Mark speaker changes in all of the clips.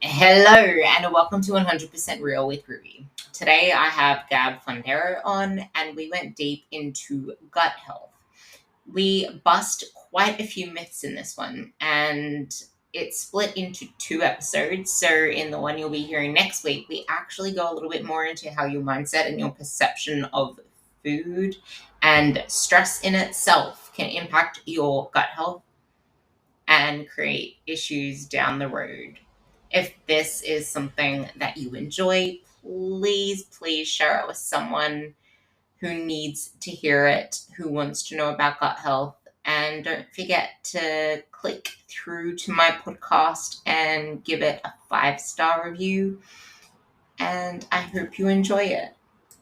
Speaker 1: Hello and welcome to 100% Real with Ruby. Today I have Gab Fu on and we went deep into gut health. We bust quite a few myths in this one and it's split into two episodes. So in the one you'll be hearing next week, we actually go a little bit more into how your mindset and your perception of food and stress in itself can impact your gut health and create issues down the road. If this is something that you enjoy, please share it with someone who needs to hear it, who wants to know about gut health. And don't forget to click through to my podcast and give it a 5-star review. And I hope you enjoy it.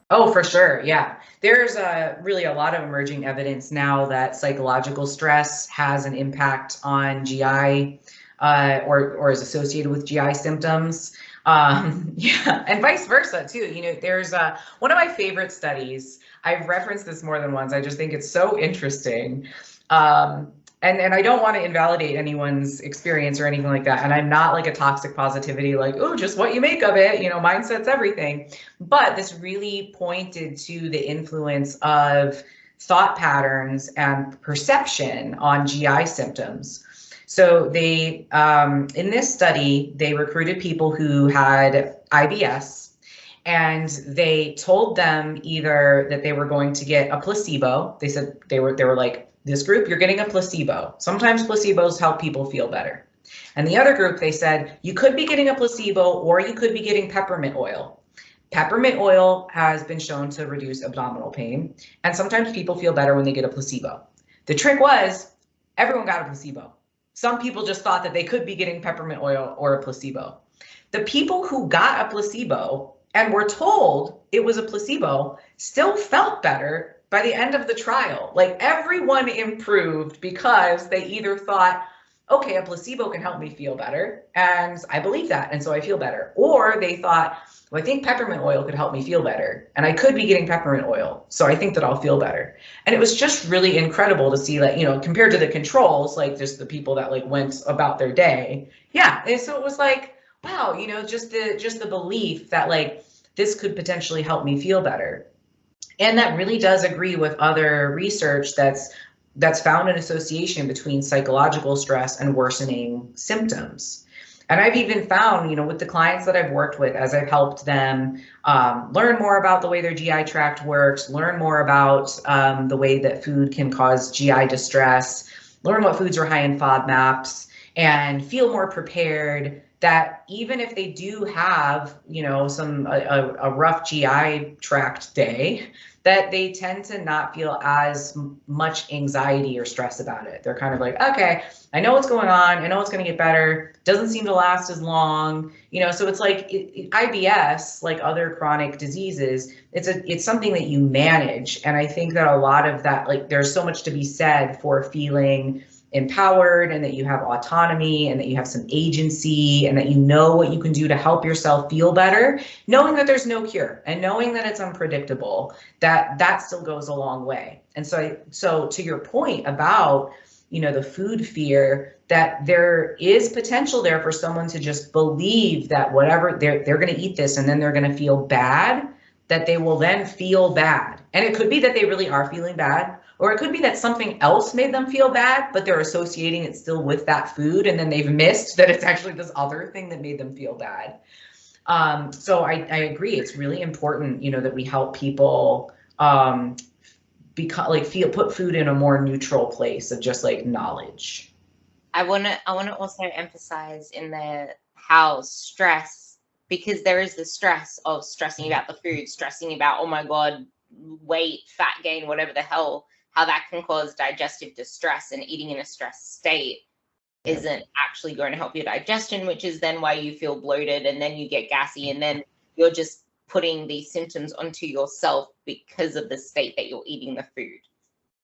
Speaker 2: Oh, for sure. Yeah. There's really a lot of emerging evidence now that psychological stress has an impact on GI or is associated with GI symptoms. Yeah, and vice versa too. There's one of my favorite studies. I've referenced this more than once. I just think it's so interesting. And I don't want to invalidate anyone's experience or anything like that. And I'm not like a toxic positivity, like, oh, just what you make of it, mindset's everything. But this really pointed to the influence of thought patterns and perception on GI symptoms. So they, in this study, they recruited people who had IBS, and they told them either that they were going to get a placebo. They said they were like, this group, you're getting a placebo. Sometimes placebos help people feel better. And the other group, they said, you could be getting a placebo or you could be getting peppermint oil. Peppermint oil has been shown to reduce abdominal pain. And sometimes people feel better when they get a placebo. The trick was everyone got a placebo. Some people just thought that they could be getting peppermint oil or a placebo. The people who got a placebo and were told it was a placebo still felt better by the end of the trial. Like, everyone improved because they either thought, okay, a placebo can help me feel better, and I believe that, and so I feel better. Or they thought, well, I think peppermint oil could help me feel better, and I could be getting peppermint oil, so I think that I'll feel better. And it was just really incredible to see that, compared to the controls, like just the people that like went about their day. Yeah, and so it was like, wow, just the belief that like this could potentially help me feel better. And that really does agree with other research that's found an association between psychological stress and worsening symptoms. And I've even found, with the clients that I've worked with, as I've helped them learn more about the way their GI tract works, learn more about the way that food can cause GI distress, learn what foods are high in FODMAPs, and feel more prepared, that even if they do have, a rough GI tract day, that they tend to not feel as much anxiety or stress about it. They're kind of like, okay, I know what's going on. I know it's going to get better. Doesn't seem to last as long. So it's like IBS, like other chronic diseases, it's something that you manage. And I think that a lot of that, like, there's so much to be said for feeling empowered, and that you have autonomy, and that you have some agency, and that you know what you can do to help yourself feel better, knowing that there's no cure and knowing that it's unpredictable, that still goes a long way. And so to your point about, the food fear, that there is potential there for someone to just believe that whatever they're going to eat this and then they're going to feel bad, that they will then feel bad. And it could be that they really are feeling bad, or it could be that something else made them feel bad, but they're associating it still with that food, and then they've missed that it's actually this other thing that made them feel bad. So I agree. It's really important, that we help people put food in a more neutral place of just like knowledge.
Speaker 1: I want to also emphasize in there how stress, because there is the stress of stressing about the food, stressing about, oh my God, weight, fat gain, whatever the hell, how that can cause digestive distress, and eating in a stressed state isn't actually going to help your digestion, which is then why you feel bloated, and then you get gassy, and then you're just putting these symptoms onto yourself because of the state that you're eating the food.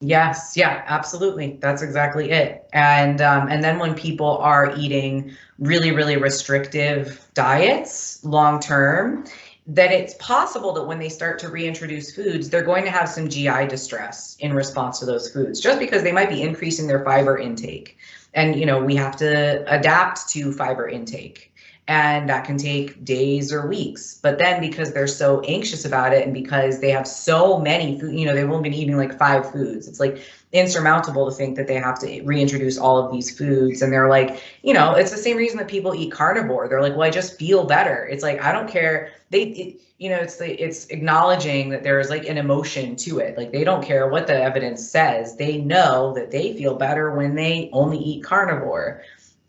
Speaker 2: Yes, yeah, absolutely. That's exactly it. And then when people are eating really, really restrictive diets long term, that it's possible that when they start to reintroduce foods, they're going to have some GI distress in response to those foods, just because they might be increasing their fiber intake. And, we have to adapt to fiber intake. And that can take days or weeks. But then because they're so anxious about it and because they have so many food, they've only been eating like 5 foods. It's like insurmountable to think that they have to reintroduce all of these foods. And they're like, it's the same reason that people eat carnivore. They're like, well, I just feel better. It's like, I don't care. It's acknowledging that there is like an emotion to it. Like they don't care what the evidence says. They know that they feel better when they only eat carnivore.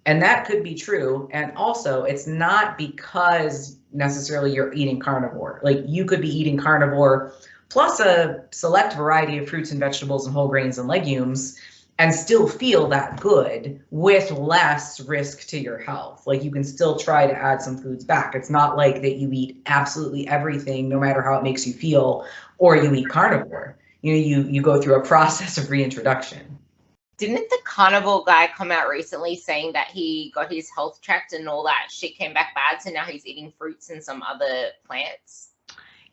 Speaker 2: And that could be true. And also, it's not because necessarily you're eating carnivore. Like you could be eating carnivore plus a select variety of fruits and vegetables and whole grains and legumes and still feel that good with less risk to your health. Like you can still try to add some foods back. It's not like that you eat absolutely everything, no matter how it makes you feel, or you eat carnivore. You go through a process of reintroduction.
Speaker 1: Didn't the carnivore guy come out recently saying that he got his health checked and all that shit came back bad, so now he's eating fruits and some other plants?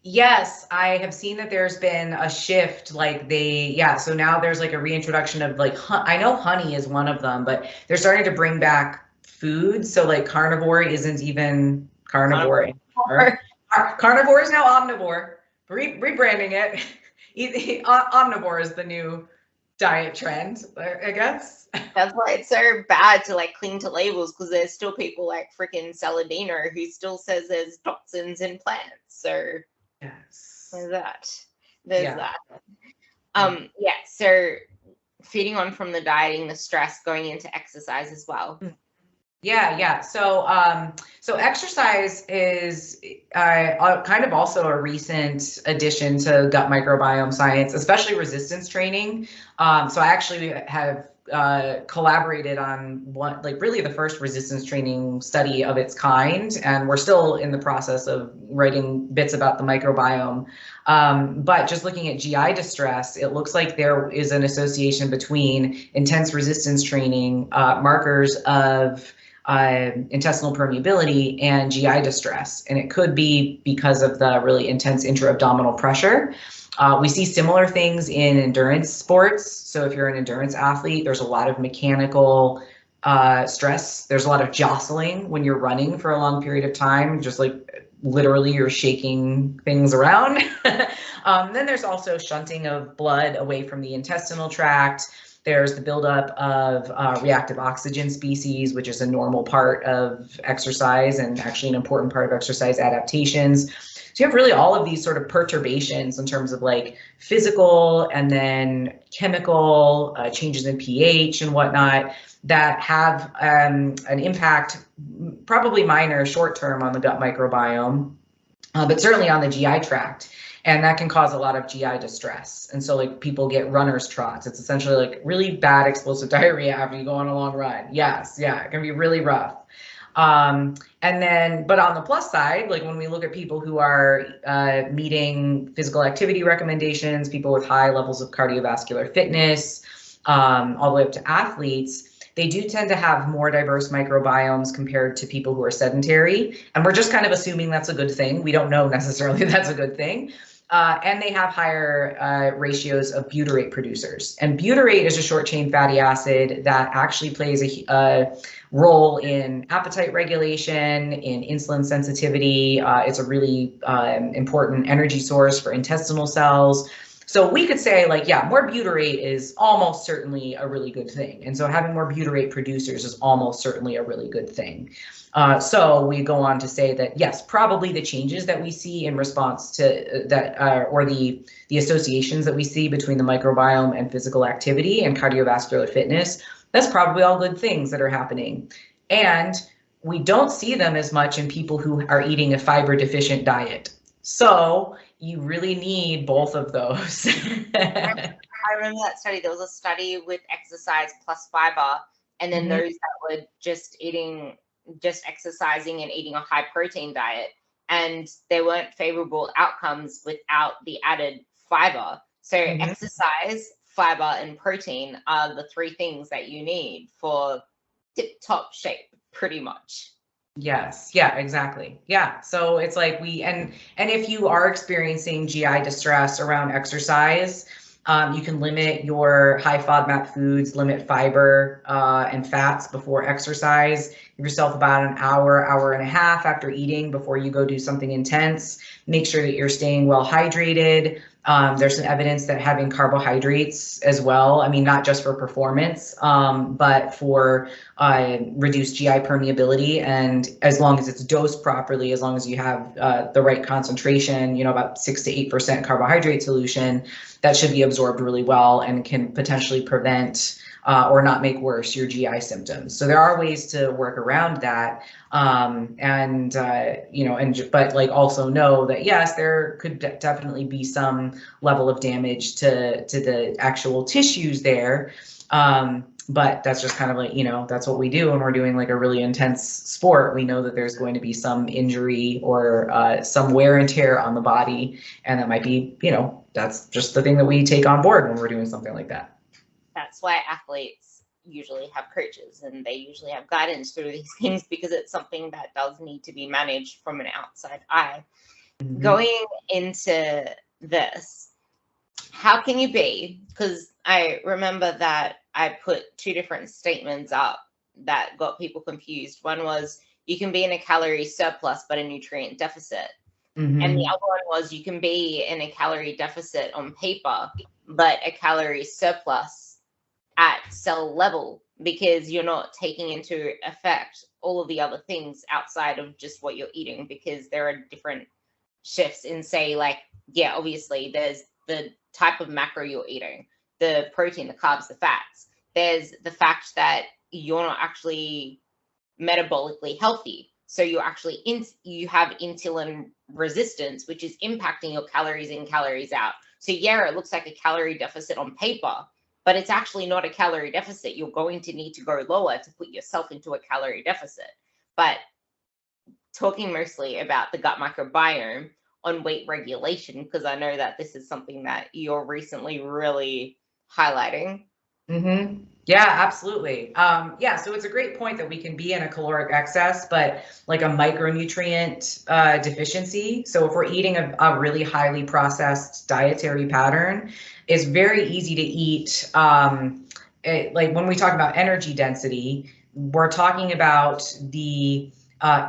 Speaker 2: Yes, I have seen that there's been a shift. So now there's like a reintroduction of like, I know honey is one of them, but they're starting to bring back food. So like carnivore isn't even carnivore anymore. Carnivore is now omnivore. Rebranding it. Omnivore is the new diet trend, I guess.
Speaker 1: That's why it's so bad to like cling to labels, because there's still people like freaking Saladino who still says there's toxins in plants. So
Speaker 2: yes,
Speaker 1: there's that. So feeding on from the dieting, the stress, going into exercise as well.
Speaker 2: Yeah. So exercise is kind of also a recent addition to gut microbiome science, especially resistance training. So I actually have collaborated on really the first resistance training study of its kind, and we're still in the process of writing bits about the microbiome. But just looking at GI distress, it looks like there is an association between intense resistance training, markers of intestinal permeability, and GI distress. And it could be because of the really intense intra-abdominal pressure. We see similar things in endurance sports. So if you're an endurance athlete, there's a lot of mechanical stress. There's a lot of jostling when you're running for a long period of time, just like literally you're shaking things around. Then there's also shunting of blood away from the intestinal tract. There's the buildup of reactive oxygen species, which is a normal part of exercise and actually an important part of exercise adaptations. So you have really all of these sort of perturbations in terms of like physical and then chemical changes in pH and whatnot that have an impact, probably minor short term on the gut microbiome, but certainly on the GI tract. And that can cause a lot of GI distress. And so like people get runner's trots. It's essentially like really bad explosive diarrhea after you go on a long run. Yes, yeah, it can be really rough. But on the plus side, like when we look at people who are meeting physical activity recommendations, people with high levels of cardiovascular fitness, all the way up to athletes, they do tend to have more diverse microbiomes compared to people who are sedentary. And we're just kind of assuming that's a good thing. We don't know necessarily that's a good thing. And they have higher ratios of butyrate producers. And butyrate is a short chain fatty acid that actually plays a role in appetite regulation, in insulin sensitivity. It's a really important energy source for intestinal cells. So we could say like, yeah, more butyrate is almost certainly a really good thing. And so having more butyrate producers is almost certainly a really good thing. So we go on to say that, yes, probably the changes that we see in response to that, or the associations that we see between the microbiome and physical activity and cardiovascular fitness, that's probably all good things that are happening. And we don't see them as much in people who are eating a fiber deficient diet. So you really need both of those.
Speaker 1: I remember that study. There was a study with exercise plus fiber, and then those that were just exercising and eating a high protein diet, and there weren't favorable outcomes without the added fiber. So exercise, fiber, and protein are the 3 things that you need for tip-top shape, pretty much.
Speaker 2: Yes. Yeah, exactly. Yeah. So it's like and if you are experiencing GI distress around exercise, You can limit your high FODMAP foods, limit fiber and fats before exercise. Give yourself about an hour, hour and a half after eating before you go do something intense. Make sure that you're staying well hydrated. There's some evidence that having carbohydrates as well, I mean, not just for performance, but for reduced GI permeability. And as long as it's dosed properly, as long as you have the right concentration, you know, about 6 to 8% carbohydrate solution, that should be absorbed really well and can potentially prevent or not make worse your GI symptoms. So there are ways to work around that. You know, but like also know that yes, there could definitely be some level of damage to the actual tissues there. But that's just kind of like, you know, that's what we do when we're doing like a really intense sport. We know that there's going to be some injury or some wear and tear on the body. And that might be, you know, that's just the thing that we take on board when we're doing something like that.
Speaker 1: That's why athletes usually have coaches and they usually have guidance through these things, because it's something that does need to be managed from an outside eye. Mm-hmm. Going into this, how can you be, because I remember that I put two different statements up that got people confused. One was you can be in a calorie surplus but a nutrient deficit. Mm-hmm. And the other one was you can be in a calorie deficit on paper but a calorie surplus at cell level, because you're not taking into effect all of the other things outside of just what you're eating, because there are different shifts in, say, like, yeah, obviously there's the type of macro you're eating, the protein, the carbs, the fats. There's the fact that you're not actually metabolically healthy. So you're actually you have insulin resistance, which is impacting your calories in, calories out. So yeah, it looks like a calorie deficit on paper, but it's actually not a calorie deficit. You're going to need to go lower to put yourself into a calorie deficit. But talking mostly about the gut microbiome on weight regulation, because I know that this is something that you're recently really highlighting.
Speaker 2: Mm-hmm. Yeah, absolutely. Yeah, so it's a great point that we can be in a caloric excess, but like a micronutrient deficiency. So if we're eating a really highly processed dietary pattern, it's very easy to eat. Like when we talk about energy density, we're talking about the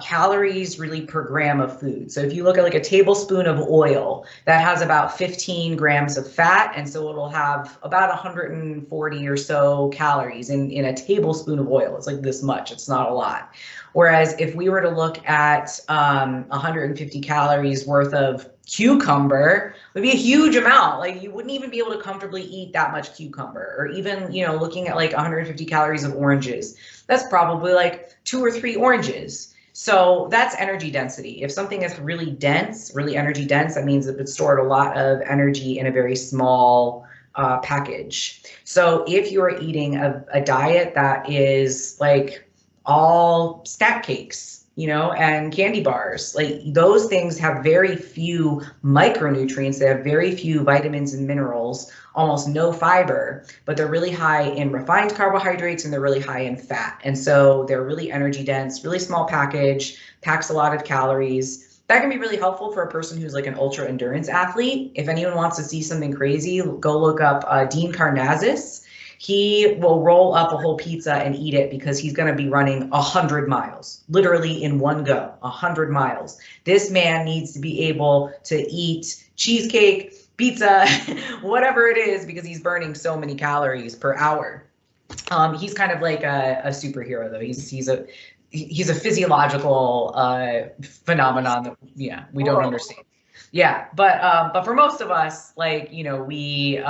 Speaker 2: calories really per gram of food. So if you look at like a tablespoon of oil, that has about 15 grams of fat. And so it'll have about 140 or so calories in a tablespoon of oil. It's like this much, it's not a lot. Whereas if we were to look at 150 calories worth of cucumber, it would be a huge amount. Like you wouldn't even be able to comfortably eat that much cucumber. Or even, you know, looking at like 150 calories of oranges, that's probably like 2 or 3 oranges. So that's energy density. If something is really dense, really energy dense, that means that it's stored a lot of energy in a very small package. So if you're eating a diet that is like all stack cakes, you know, and candy bars, like those things have very few micronutrients. They have very few vitamins and minerals, almost no fiber, but they're really high in refined carbohydrates and they're really high in fat. And so they're really energy dense, really small package, packs a lot of calories. That can be really helpful for a person who's like an ultra endurance athlete. If anyone wants to see something crazy, go look up Dean Karnazes. He will roll up a whole pizza and eat it because he's going to be running 100 miles, literally in one go, 100 miles. This man needs to be able to eat cheesecake, pizza, whatever it is, because he's burning so many calories per hour. He's kind of like a superhero, though. He's a physiological phenomenon that, yeah, we don't understand. Yeah, but for most of us, like, you know, we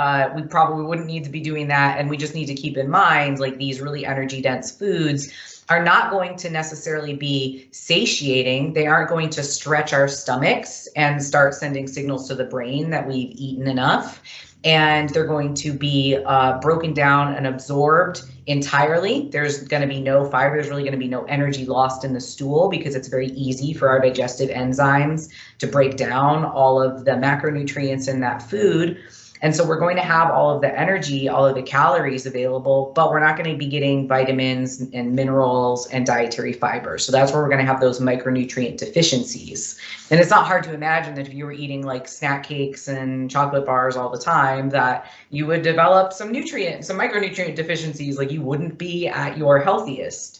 Speaker 2: probably wouldn't need to be doing that, and we just need to keep in mind, like, these really energy dense foods are not going to necessarily be satiating. They aren't going to stretch our stomachs and start sending signals to the brain that we've eaten enough. And they're going to be broken down and absorbed entirely. There's going to be no fiber. There's really going to be no energy lost in the stool because it's very easy for our digestive enzymes to break down all of the macronutrients in that food. And so we're going to have all of the energy, all of the calories available, but we're not going to be getting vitamins and minerals and dietary fiber. So that's where we're going to have those micronutrient deficiencies. And it's not hard to imagine that if you were eating like snack cakes and chocolate bars all the time, that you would develop some micronutrient deficiencies, like you wouldn't be at your healthiest.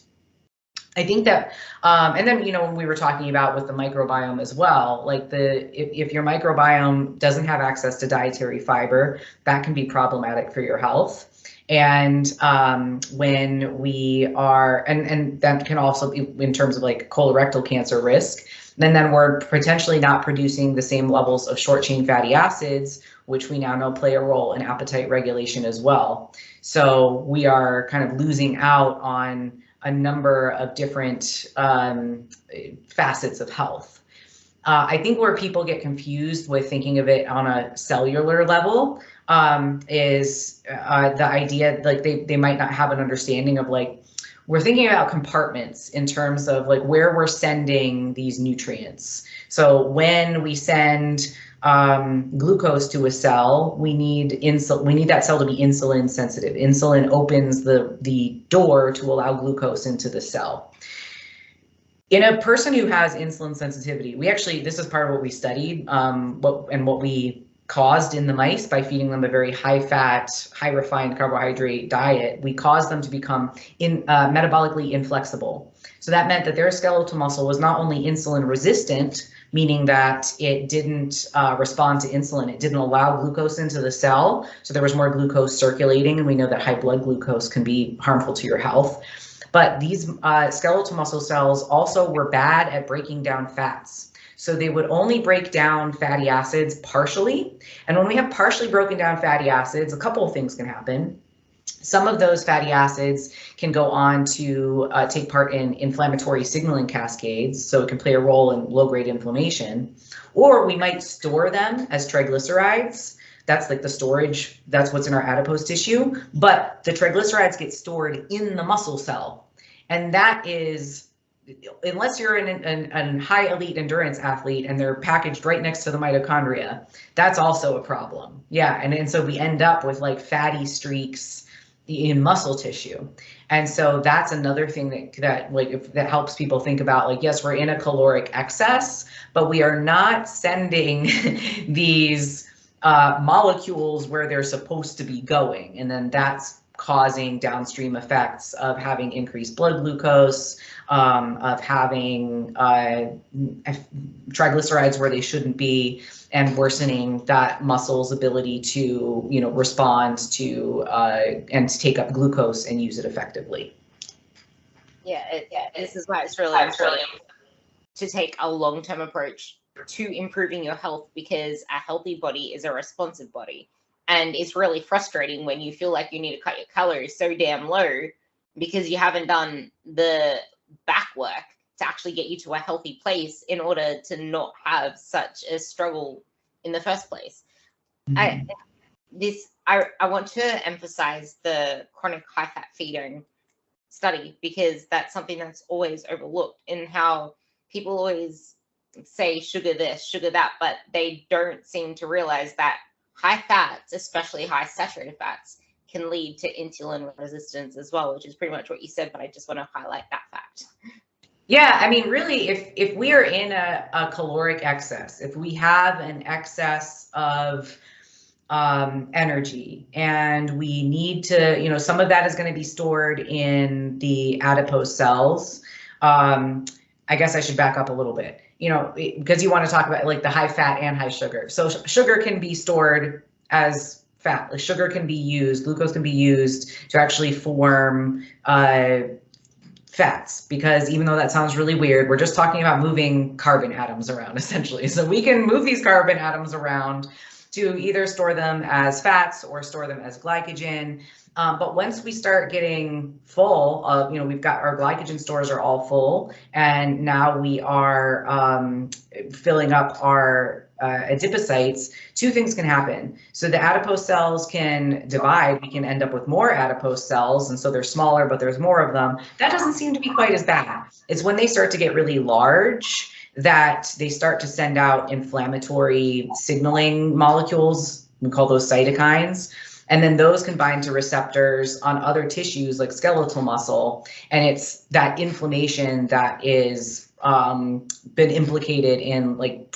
Speaker 2: I think that, and then, when we were talking about with the microbiome as well, like if your microbiome doesn't have access to dietary fiber, that can be problematic for your health. And when we are, and that can also be in terms of like colorectal cancer risk, then we're potentially not producing the same levels of short chain fatty acids, which we now know play a role in appetite regulation as well. So we are kind of losing out on a number of different facets of health. I think where people get confused with thinking of it on a cellular level is the idea, like they might not have an understanding of, like, we're thinking about compartments in terms of like where we're sending these nutrients. So when we send glucose to a cell, we need that cell to be insulin sensitive. Insulin opens the door to allow glucose into the cell. In a person who has insulin sensitivity, this is part of what we studied, what we caused in the mice by feeding them a very high fat, high refined carbohydrate diet. We caused them to become metabolically inflexible. So that meant that their skeletal muscle was not only insulin resistant, meaning that it didn't respond to insulin. It didn't allow glucose into the cell. So there was more glucose circulating. And we know that high blood glucose can be harmful to your health. But these skeletal muscle cells also were bad at breaking down fats. So they would only break down fatty acids partially. And when we have partially broken down fatty acids, a couple of things can happen. Some of those fatty acids can go on to take part in inflammatory signaling cascades, so it can play a role in low-grade inflammation. Or we might store them as triglycerides. That's like the storage, that's what's in our adipose tissue. But the triglycerides get stored in the muscle cell. And that is, unless you're an high elite endurance athlete and they're packaged right next to the mitochondria, that's also a problem. Yeah, and so we end up with like fatty streaks in muscle tissue. And so that's another thing that helps people think about, like, yes, we're in a caloric excess, but we are not sending these molecules where they're supposed to be going. And then that's causing downstream effects of having increased blood glucose, of having triglycerides where they shouldn't be, and worsening that muscle's ability to, respond to and to take up glucose and use it effectively.
Speaker 1: This is why it's really important to take a long-term approach to improving your health, because a healthy body is a responsive body. And it's really frustrating when you feel like you need to cut your calories so damn low because you haven't done the back work to actually get you to a healthy place in order to not have such a struggle in the first place. Mm-hmm. I want to emphasize the chronic high fat feeding study, because that's something that's always overlooked in how people always say sugar this, sugar that, but they don't seem to realize that high fats, especially high saturated fats, can lead to insulin resistance as well, which is pretty much what you said, but I just want to highlight that fact.
Speaker 2: Yeah, I mean, really, if we are in a caloric excess, if we have an excess of energy and we need to, some of that is going to be stored in the adipose cells. I guess I should back up a little bit, because you want to talk about like the high fat and high sugar. So sugar can be stored as fat. Like sugar can be used, glucose can be used to actually form fats, because even though that sounds really weird, we're just talking about moving carbon atoms around essentially. So we can move these carbon atoms around to either store them as fats or store them as glycogen. But once we start getting full of, we've got our glycogen stores are all full, and now we are filling up our adipocytes, two things can happen. So the adipose cells can divide. We can end up with more adipose cells, and so they're smaller, but there's more of them. That doesn't seem to be quite as bad. It's when they start to get really large that they start to send out inflammatory signaling molecules we call those cytokines. And then those combine to receptors on other tissues like skeletal muscle. And it's that inflammation that is been implicated in like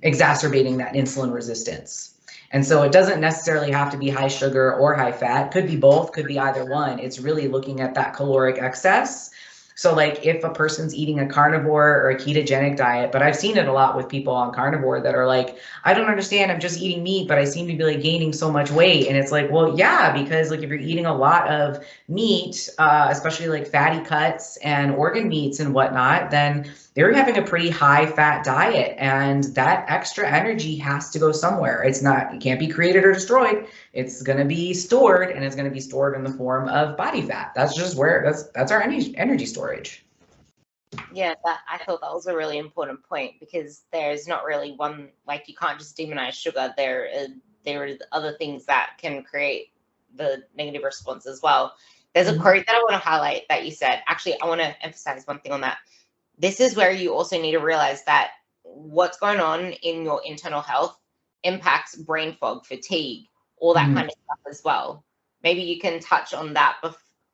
Speaker 2: exacerbating that insulin resistance. And so it doesn't necessarily have to be high sugar or high fat. Could be both, could be either one. It's really looking at that caloric excess. So like if a person's eating a carnivore or a ketogenic diet, but I've seen it a lot with people on carnivore that are like, I don't understand, I'm just eating meat, but I seem to be like gaining so much weight. And it's like, well, yeah, because like if you're eating a lot of meat, especially like fatty cuts and organ meats and whatnot, then they're having a pretty high fat diet, and that extra energy has to go somewhere. It can't be created or destroyed. It's going to be stored, and it's going to be stored in the form of body fat. That's just where that's our energy storage.
Speaker 1: Yeah, I thought that was a really important point, because there's not really one, like you can't just demonize sugar. There are other things that can create the negative response as well. There's a quote that I want to highlight that you said. Actually, I want to emphasize one thing on that. This is where you also need to realize that what's going on in your internal health impacts brain fog, fatigue, all that kind of stuff as well. Maybe you can touch on that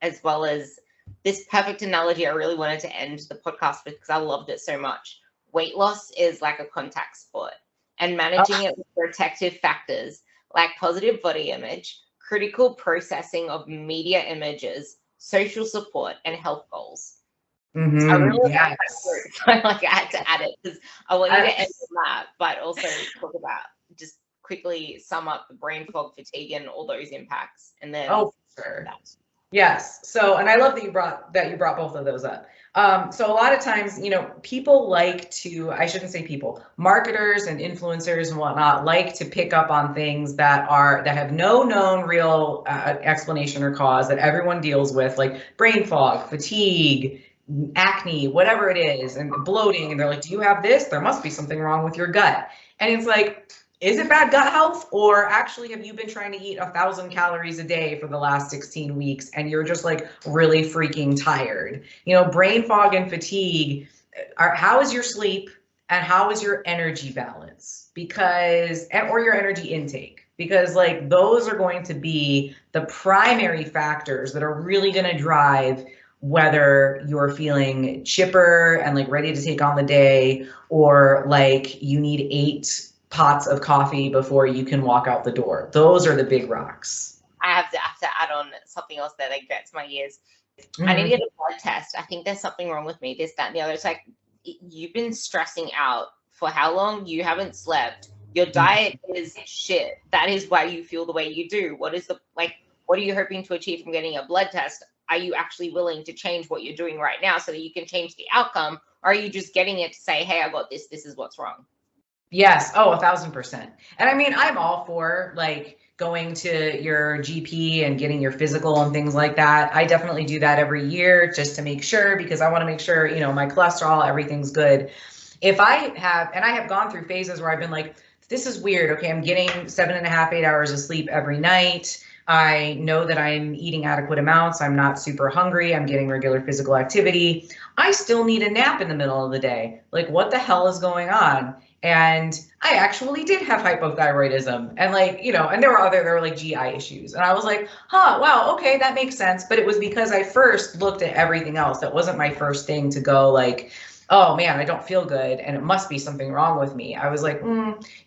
Speaker 1: as well as this perfect analogy I really wanted to end the podcast with, because I loved it so much. Weight loss is like a contact sport, and managing it with protective factors like positive body image, critical processing of media images, social support, and health goals. I really like that word. So I had to add it because I want you to end on that, but also talk about, just quickly sum up the brain fog, fatigue, and all those impacts. And then
Speaker 2: sure. Yes. So, and I love that you brought both of those up. So a lot of times, people like to, I shouldn't say people, marketers and influencers and whatnot like to pick up on things that have no known real explanation or cause that everyone deals with, like brain fog, fatigue, acne, whatever it is, and bloating. And they're like, do you have this? There must be something wrong with your gut. And it's like, is it bad gut health? Or actually, have you been trying to eat 1,000 calories a day for the last 16 weeks and you're just like really freaking tired? Brain fog and fatigue, how is your sleep and how is your energy balance? Or your energy intake? Because like those are going to be the primary factors that are really going to drive whether you're feeling chipper and like ready to take on the day, or like you need 8 pots of coffee before you can walk out the door. Those are the big rocks.
Speaker 1: I have to add on something else that gets my ears. I need to get a blood test. I think there's something wrong with me, this, that, and the other. It's like, you've been stressing out for how long? You haven't slept. Your diet is shit. That is why you feel the way you do. What are you hoping to achieve from getting a blood test? Are you actually willing to change what you're doing right now so that you can change the outcome? Or are you just getting it to say, hey, I got this. This is what's wrong.
Speaker 2: Yes. Oh, 1,000%. And I mean, I'm all for like going to your GP and getting your physical and things like that. I definitely do that every year just to make sure, because I want to make sure, my cholesterol, everything's good. If I have gone through phases where I've been like, this is weird. Okay, I'm getting 7.5, 8 hours of sleep every night. I know that I'm eating adequate amounts. I'm not super hungry. I'm getting regular physical activity. I still need a nap in the middle of the day. Like, what the hell is going on? And I actually did have hypothyroidism, and and there were like GI issues. And I was like, wow, okay, that makes sense. But it was because I first looked at everything else. That wasn't my first thing to go like, oh man, I don't feel good and it must be something wrong with me. I was like,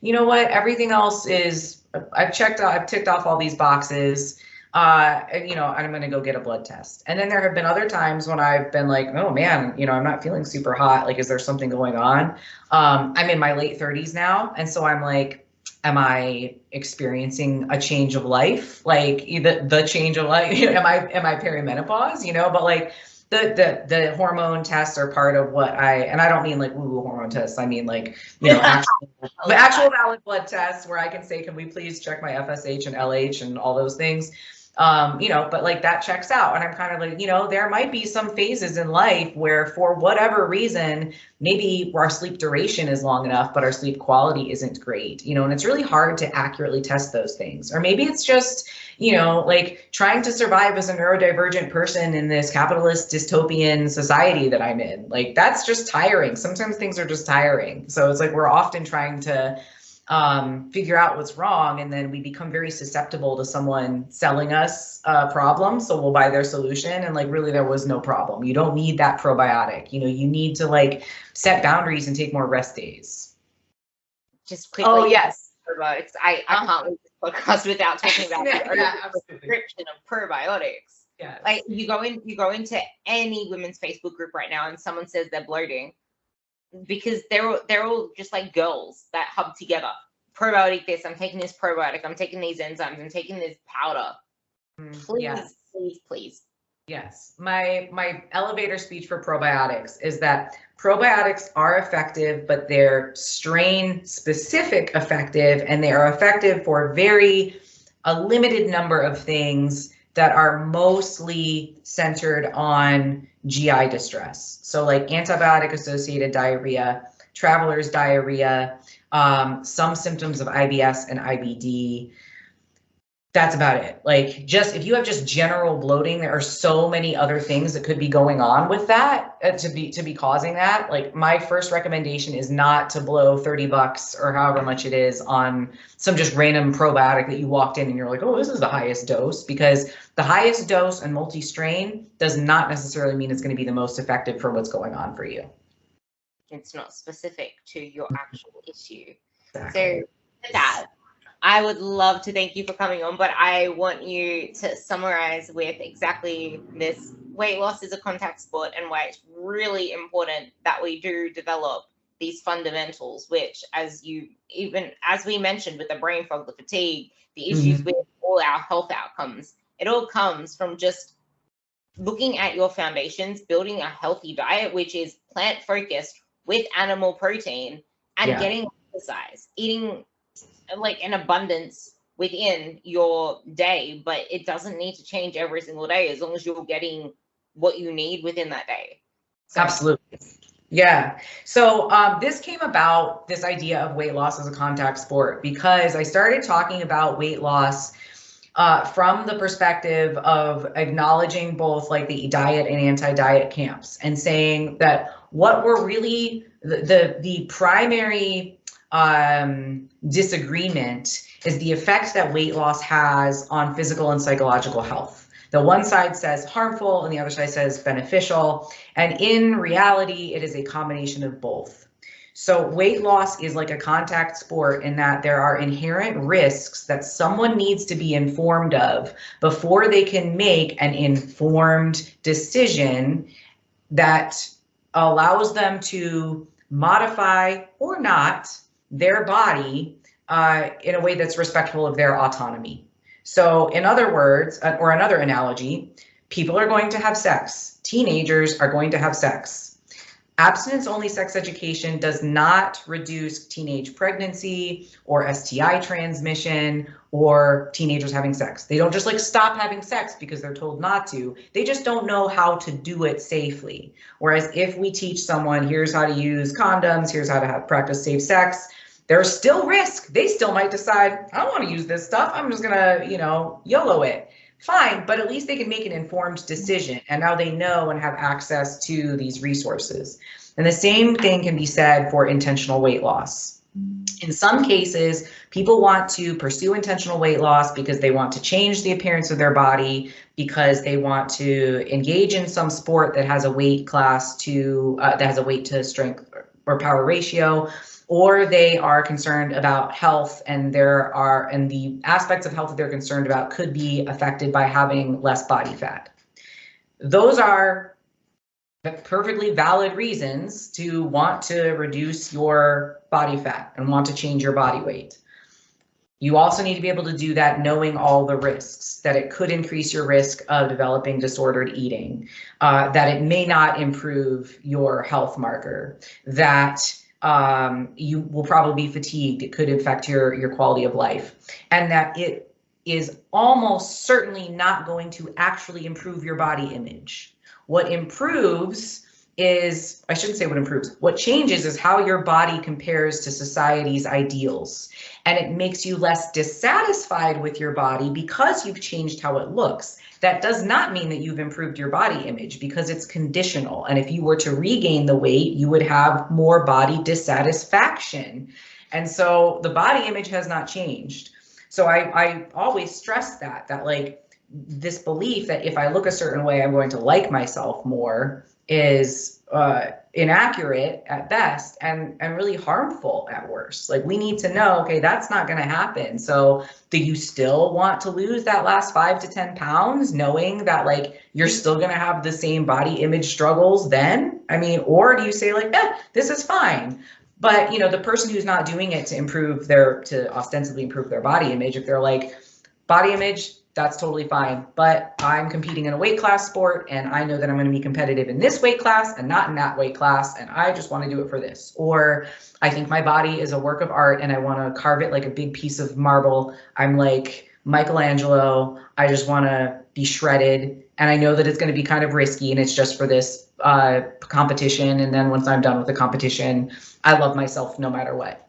Speaker 2: you know what? Everything else is, I've ticked off all these boxes. And I'm going to go get a blood test. And then there have been other times when I've been like, oh man, I'm not feeling super hot. Like, is there something going on? I'm in my late 30s now. And so I'm like, am I experiencing a change of life? Like the change of life, am I perimenopause, but like, the hormone tests are part of what and I don't mean like woo hormone tests. I mean like, actual valid blood tests where I can say, can we please check my FSH and LH and all those things? But like that checks out. And I'm kind of like, there might be some phases in life where for whatever reason, maybe our sleep duration is long enough, but our sleep quality isn't great, and it's really hard to accurately test those things. Or maybe it's just, like trying to survive as a neurodivergent person in this capitalist dystopian society that I'm in. Like, that's just tiring. Sometimes things are just tiring. So it's like, we're often trying to figure out what's wrong, and then we become very susceptible to someone selling us a problem, so we'll buy their solution, and like really there was no problem. You don't need that probiotic. You need to like set boundaries and take more rest days.
Speaker 1: Just quickly.
Speaker 2: Oh yes,
Speaker 1: probiotics. I can't leave this podcast without talking about the prescription of probiotics.
Speaker 2: Yeah,
Speaker 1: like you go into any women's Facebook group right now and someone says they're bloating, because they're all just like girls that hub together. Probiotic this, I'm taking this probiotic, I'm taking these enzymes, I'm taking this powder. Please.
Speaker 2: Yes. My elevator speech for probiotics is that probiotics are effective, but they're strain specific effective, and they are effective for a limited number of things that are mostly centered on GI distress. So like antibiotic associated diarrhea, traveler's diarrhea, some symptoms of IBS and IBD. That's about it. Like, just if you have just general bloating, there are so many other things that could be going on with that to be causing that. Like, my first recommendation is not to blow $30 or however much it is on some just random probiotic that you walked in and you're like, oh, this is the highest dose, because the highest dose and multi-strain does not necessarily mean it's going to be the most effective for what's going on for you.
Speaker 1: It's not specific to your actual issue.
Speaker 2: Exactly.
Speaker 1: So that, I would love to thank you for coming on, but I want you to summarize with exactly this. Weight loss is a contact sport, and why it's really important that we do develop these fundamentals, which, as we mentioned, with the brain fog, the fatigue, the issues with all our health outcomes, it all comes from just looking at your foundations, building a healthy diet, which is plant focused with animal protein, and getting exercise, eating like an abundance within your day. But it doesn't need to change every single day as long as you're getting what you need within that day.
Speaker 2: So. Absolutely. Yeah. So this came about, this idea of weight loss as a contact sport, because I started talking about weight loss from the perspective of acknowledging both like the diet and anti-diet camps, and saying that what were really the primary disagreement is the effect that weight loss has on physical and psychological health. The one side says harmful and the other side says beneficial. And in reality, it is a combination of both. So weight loss is like a contact sport in that there are inherent risks that someone needs to be informed of before they can make an informed decision that allows them to modify or not their body in a way that's respectful of their autonomy. So in other words, or another analogy, people are going to have sex. Teenagers are going to have sex. Abstinence-only sex education does not reduce teenage pregnancy or STI transmission or teenagers having sex. They don't just like stop having sex because they're told not to. They just don't know how to do it safely. Whereas if we teach someone, here's how to use condoms, here's how to practice safe sex, there's still risk. They still might decide, I don't want to use this stuff. I'm just gonna, YOLO it. Fine, but at least they can make an informed decision, and now they know and have access to these resources. And the same thing can be said for intentional weight loss. In some cases, people want to pursue intentional weight loss because they want to change the appearance of their body, because they want to engage in some sport that has a weight class that has a weight to strength or power ratio, or they are concerned about health, and the aspects of health that they're concerned about could be affected by having less body fat. Those are perfectly valid reasons to want to reduce your body fat and want to change your body weight. You also need to be able to do that knowing all the risks, that it could increase your risk of developing disordered eating, that it may not improve your health marker, that you will probably be fatigued. It could affect your quality of life, and that it is almost certainly not going to actually improve your body image. What improves is, I shouldn't say what improves, what changes is how your body compares to society's ideals. And it makes you less dissatisfied with your body because you've changed how it looks. That does not mean that you've improved your body image, because it's conditional. And if you were to regain the weight, you would have more body dissatisfaction. And so the body image has not changed. So I always stress that like this belief that if I look a certain way, I'm going to like myself more is inaccurate at best and really harmful at worst. Like we need to know, okay, that's not going to happen. So do you still want to lose that last 5 to 10 pounds, knowing that like you're still going to have the same body image struggles then? I mean, or do you say like, this is fine. But the person who's not doing it to ostensibly improve their body image, if they're like, body image, that's totally fine. But I'm competing in a weight class sport and I know that I'm going to be competitive in this weight class and not in that weight class. And I just want to do it for this. Or I think my body is a work of art and I want to carve it like a big piece of marble. I'm like Michelangelo. I just want to be shredded. And I know that it's going to be kind of risky and it's just for this competition. And then once I'm done with the competition, I love myself no matter what.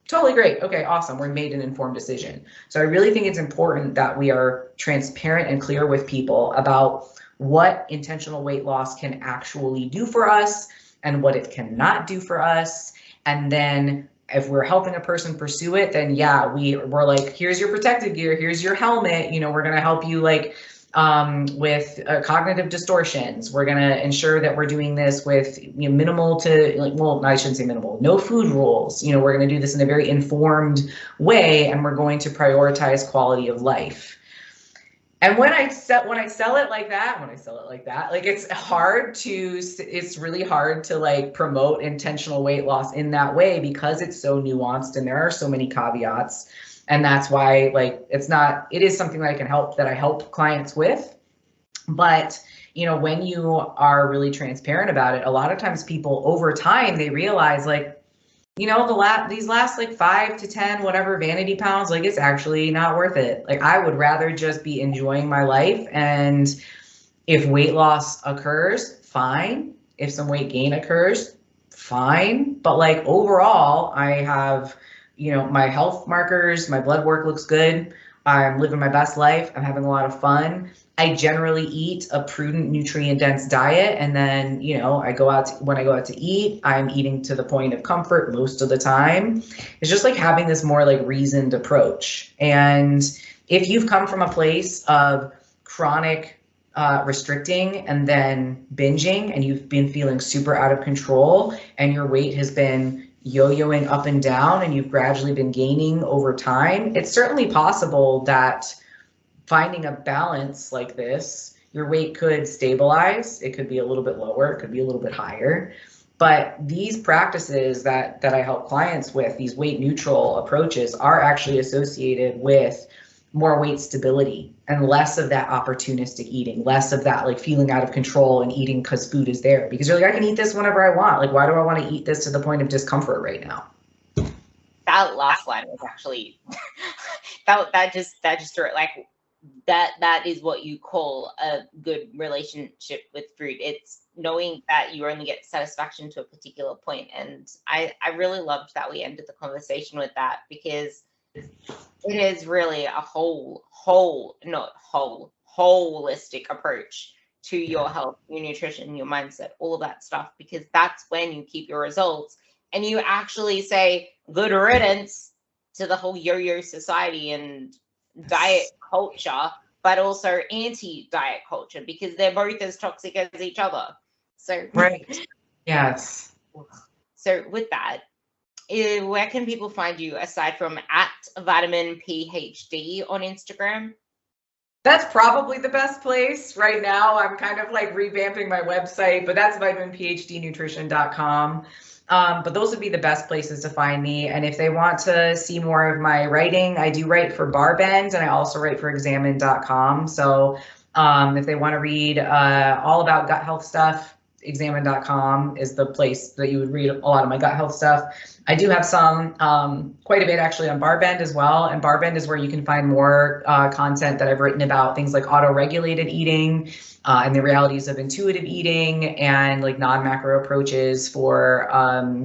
Speaker 2: Totally great. Okay, awesome. We made an informed decision. So I really think it's important that we are transparent and clear with people about what intentional weight loss can actually do for us and what it cannot do for us. And then if we're helping a person pursue it, then yeah, we're like, here's your protective gear, here's your helmet, we're going to help you like with cognitive distortions. We're going to ensure that we're doing this with minimal to like, well, I shouldn't say minimal, no food rules. We're going to do this in a very informed way, and we're going to prioritize quality of life. And when I sell it like that, like it's really hard to like promote intentional weight loss in that way because it's so nuanced and there are so many caveats. And that's why like it is something that I help clients with. But when you are really transparent about it, a lot of times people over time, they realize like, these last like 5 to 10, whatever vanity pounds, like it's actually not worth it. Like I would rather just be enjoying my life. And if weight loss occurs, fine. If some weight gain occurs, fine. But like overall, I have my health markers, my blood work looks good. I'm living my best life. I'm having a lot of fun. I generally eat a prudent, nutrient-dense diet. And then, when I go out to eat, I'm eating to the point of comfort most of the time. It's just like having this more like reasoned approach. And if you've come from a place of chronic restricting and then binging, and you've been feeling super out of control and your weight has been yo-yoing up and down and you've gradually been gaining over time, it's certainly possible that finding a balance like this, your weight could stabilize. It could be a little bit lower, it could be a little bit higher. But these practices that I help clients with, these weight neutral approaches, are actually associated with more weight stability and less of that opportunistic eating, less of that like feeling out of control and eating because food is there. Because you're like, I can eat this whenever I want. Like, why do I want to eat this to the point of discomfort right now?
Speaker 1: That last line was actually that just like that is what you call a good relationship with food. It's knowing that you only get satisfaction to a particular point. And I really loved that we ended the conversation with that, because it is really a holistic approach to your health, your nutrition, your mindset, all of that stuff, because that's when you keep your results and you actually say good riddance to the whole yo-yo society and diet culture, but also anti-diet culture, because they're both as toxic as each other. So
Speaker 2: right. Yes.
Speaker 1: So with that, where can people find you aside from @vitaminphd on Instagram?
Speaker 2: That's probably the best place right now. I'm kind of like revamping my website, but that's vitaminphdnutrition.com. But those would be the best places to find me. And if they want to see more of my writing, I do write for Barbend, and I also write for examine.com. So if they want to read all about gut health stuff, examine.com is the place that you would read a lot of my gut health stuff. I do have some, quite a bit actually on Barbend as well. And Barbend is where you can find more content that I've written about things like auto-regulated eating and the realities of intuitive eating and like non-macro approaches for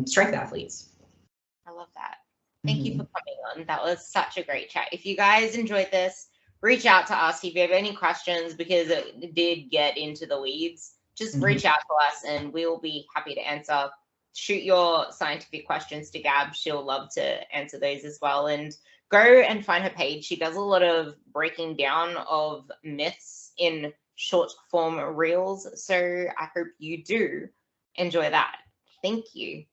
Speaker 2: strength athletes.
Speaker 1: I love that. Thank you for coming on. That was such a great chat. If you guys enjoyed this, reach out to us if you have any questions, because it did get into the weeds. Just reach out to us and we will be happy to answer shoot your scientific questions to Gab. She'll love to answer those as well. And go and find her page. She does a lot of breaking down of myths in short form reels. So I hope you do enjoy that. Thank you.